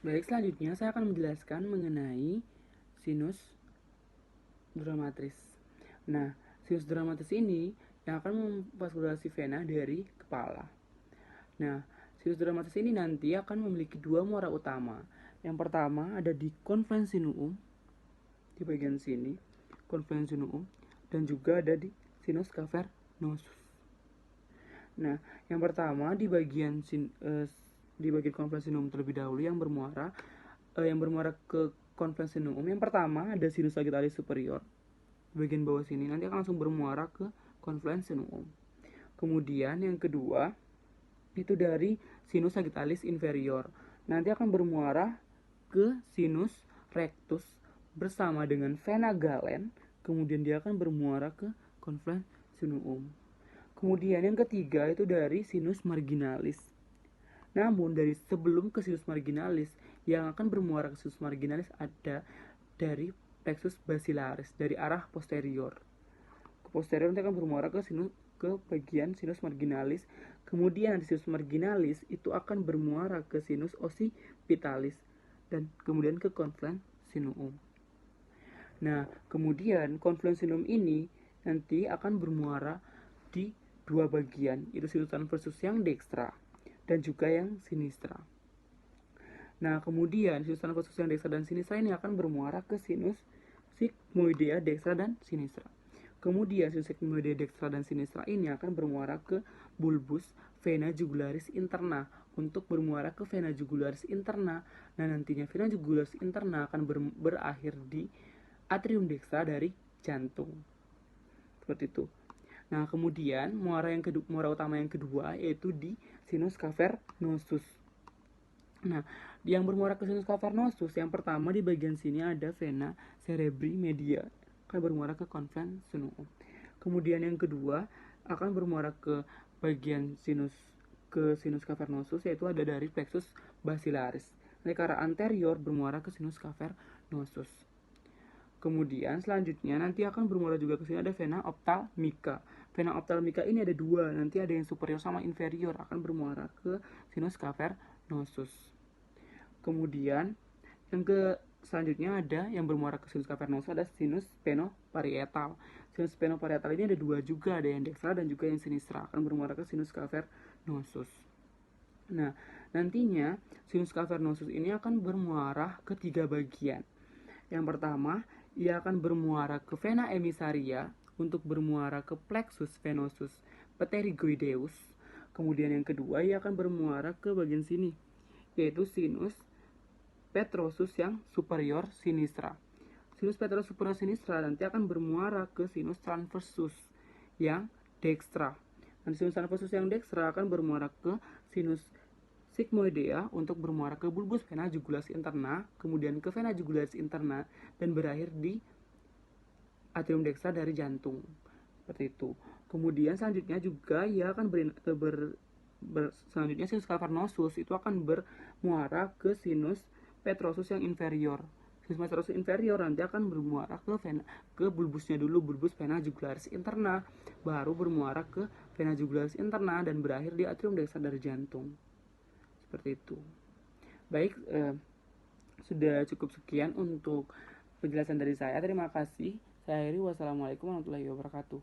Baik, selanjutnya saya akan menjelaskan mengenai sinus dramatis. Nah, sinus dramatis ini yang akan memvaskularasi vena dari kepala. Nah, sinus dramatis ini nanti akan memiliki dua muara utama. Yang pertama ada di confluens sinuum, di bagian sini, confluens sinuum, dan juga ada di sinus cavernosus. Nah, yang pertama di bagian confluens sinuum terlebih dahulu yang bermuara ke confluens sinuum. Yang pertama ada sinus sagittalis superior, bagian bawah sini, nanti akan langsung bermuara ke confluens sinuum. Kemudian yang kedua itu dari sinus sagittalis inferior, nanti akan bermuara ke sinus rectus bersama dengan vena galen, kemudian dia akan bermuara ke confluens sinuum. Kemudian yang ketiga itu dari sinus marginalis. Namun dari sebelum ke sinus marginalis, yang akan bermuara ke sinus marginalis ada dari plexus basilaris, dari arah posterior. Ke posterior nanti akan bermuara ke bagian sinus marginalis. Kemudian di sinus marginalis itu akan bermuara ke sinus occipitalis dan kemudian ke confluens sinuum. Nah, kemudian confluens sinuum ini nanti akan bermuara di dua bagian, itu sinus transversus yang dekstra dan juga yang sinistra. Nah, kemudian sinus transversus yang dekstra dan sinistra ini akan bermuara ke sinus sigmoidea dekstra dan sinistra. Kemudian sinus sigmoidea dekstra dan sinistra ini akan bermuara ke bulbus vena jugularis interna untuk bermuara ke vena jugularis interna. Nah, nantinya vena jugularis interna akan berakhir di atrium dekstra dari jantung. Seperti itu. Nah, kemudian muara utama yang kedua yaitu di sinus cavernosus. Nah, yang bermuara ke sinus cavernosus yang pertama di bagian sini ada vena cerebri media, akan bermuara ke confluens sinuum. Kemudian yang kedua akan bermuara ke bagian sinus cavernosus, yaitu ada dari plexus basilaris. Nanti ke arah anterior bermuara ke sinus cavernosus. Kemudian selanjutnya nanti akan bermuara juga ke sini ada vena ophthalmica. Vena ophthalmica ini ada dua, nanti ada yang superior sama inferior, akan bermuara ke sinus cavernosus. Kemudian yang selanjutnya ada yang bermuara ke sinus cavernosus, ada sinus spenoparietal. Sinus spenoparietal ini ada dua juga, ada yang dekstra dan juga yang sinistra, akan bermuara ke sinus cavernosus. Nah, nantinya sinus cavernosus ini akan bermuara ke tiga bagian. Yang pertama, ia akan bermuara ke vena emisaria untuk bermuara ke plexus venosus pterygoideus. Kemudian yang kedua, ia akan bermuara ke bagian sini, yaitu sinus petrosus yang superior sinistra. Sinus petrosus superior sinistra nanti akan bermuara ke sinus transversus yang dekstra. Dan sinus transversus yang dekstra akan bermuara ke sinus sigmoidea untuk bermuara ke bulbus vena jugularis interna, kemudian ke vena jugularis interna, dan berakhir di atrium dekstra dari jantung. Seperti itu. Kemudian selanjutnya juga ia akan selanjutnya sinus cavernosus itu akan bermuara ke sinus petrosus yang inferior. Sinus petrosus inferior nanti akan bermuara ke bulbusnya dulu, bulbus vena jugularis interna, baru bermuara ke vena jugularis interna dan berakhir di atrium dekstra dari jantung. Seperti itu. Baik, sudah cukup sekian untuk penjelasan dari saya. Terima kasih. Saya akhiri. Wassalamualaikum warahmatullahi wabarakatuh.